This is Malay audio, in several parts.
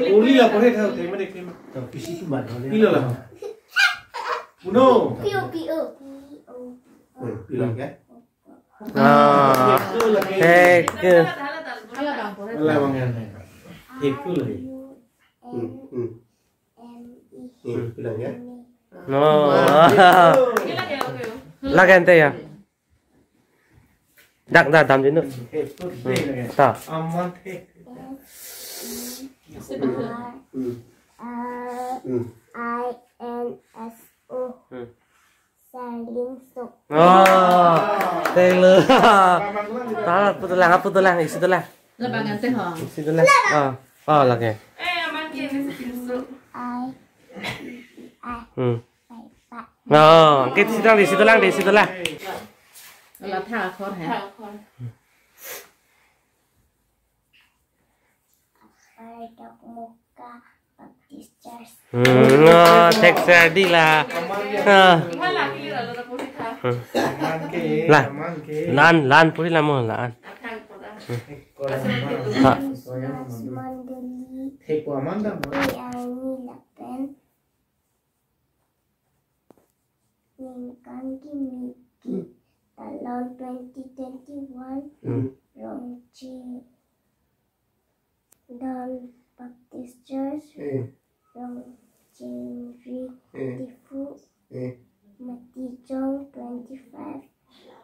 Uli lah boleh tahu terima dek terima. Tapi situ mana? Pilo lah. Uno. Pio. Pilo kan? Hek. Hala bang. Hala bang ya. Hek tu lagi. Pilo kan? Lagi ente ya. Dak dam je nu. Hek tu lagi. Ta. Aman hek. INSO saling sok. Tele. Ta putulang isi tulang. Labangan teh ho. Isi tulang. Lagi. I Isi tulang. Là thả con hả? Dok muka Baptist Church. Texas di lah. Lah. Lan puri lah mo lan. Hek ko aman dah. Tahun 2021 Rongchi dan Baptist Church Rongchi Tifu Matijong 25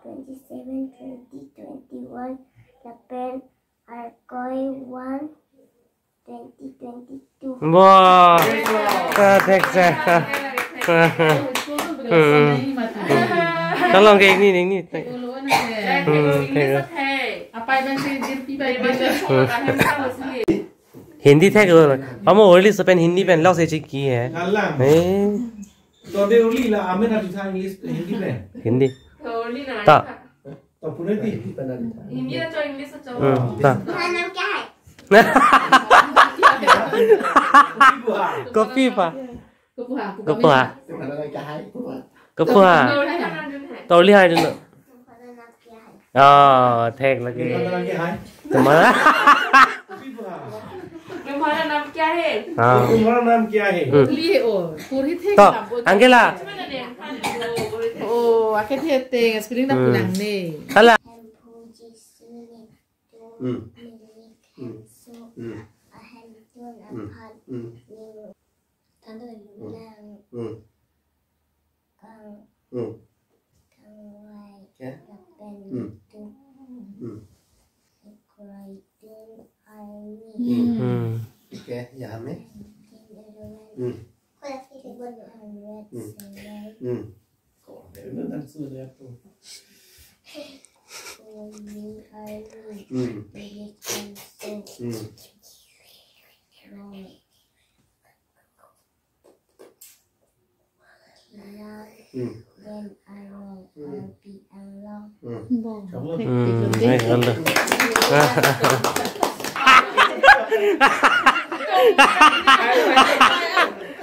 27 2021 Lapen Arkoi 1 2022. Wah. Texas. Tolong kayak ini. Apa yang sih jadi Hindi थे को हम ओरली से पेन Hindi pen law से चेक की है तो दे उली ला आमे ना दिखा इंग्लिश हिंदी पे हिंदी Oली ना ता तो पुणे थी हिंदी ना इंग्लिश ना ता नाम क्या है? कॉफी पा Kepuha. कपुआ Mana lagi cahai? कपुआ तौली है जो ठेक लगे तुम्हारा तुम्हारा नाम क्या है? तुम्हारा नाम क्या है? Li o, puri थे तो अंकेला Oh, akhir dia teh spring dah pulang ni. हला Okay, ya hame.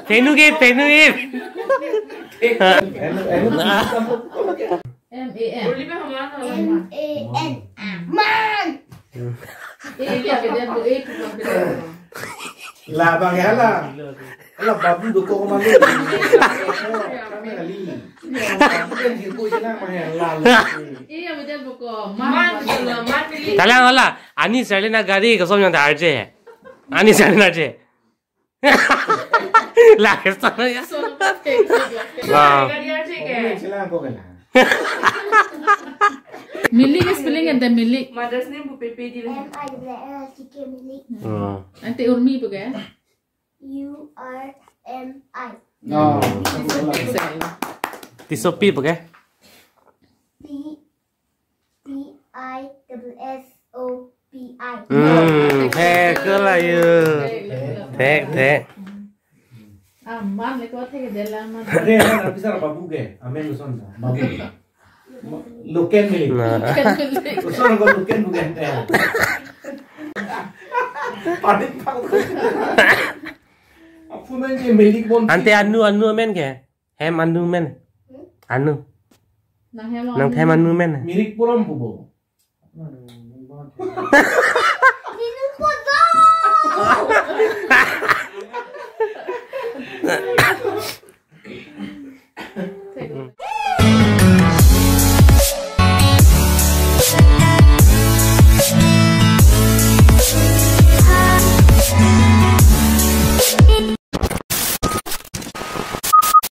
Tenu ke M-A-N. Oली पे हमारा नाम M-A-N Man Dia beda bu beda. Lah bang ya lah. Lah babu doko ko malu. Kami ali. Babu kan hipo jena mah lah. Iya beda bu ko. Man pilih Kalian होला ani Selena गाड़ी कसम जानते आरजे है ani Selena जे lah kesana ya Sono perfetto. गाड़ियाँ ठीक है Sila ko kena. Milli ke spelling ente milli. Mothers ने बुपेपे दी रही M-I-L-L-I-K Milik Ante urmi bu ke? U-R-M-I Oh. Tisopi pakai T-I-S-S-O-P-I Thek lah ya Thek Aman le ko the ke dalam man. Ada yang nak bisa babu ke? Amen luson dah. Babu. Luken milik. Usul ko luken bukan teh. Panik banget. Aku nanya milik bon. Ante anu men ke? Hem anu men. Anu. Nang hem anu men. Milik puram pubo. Minum kodok.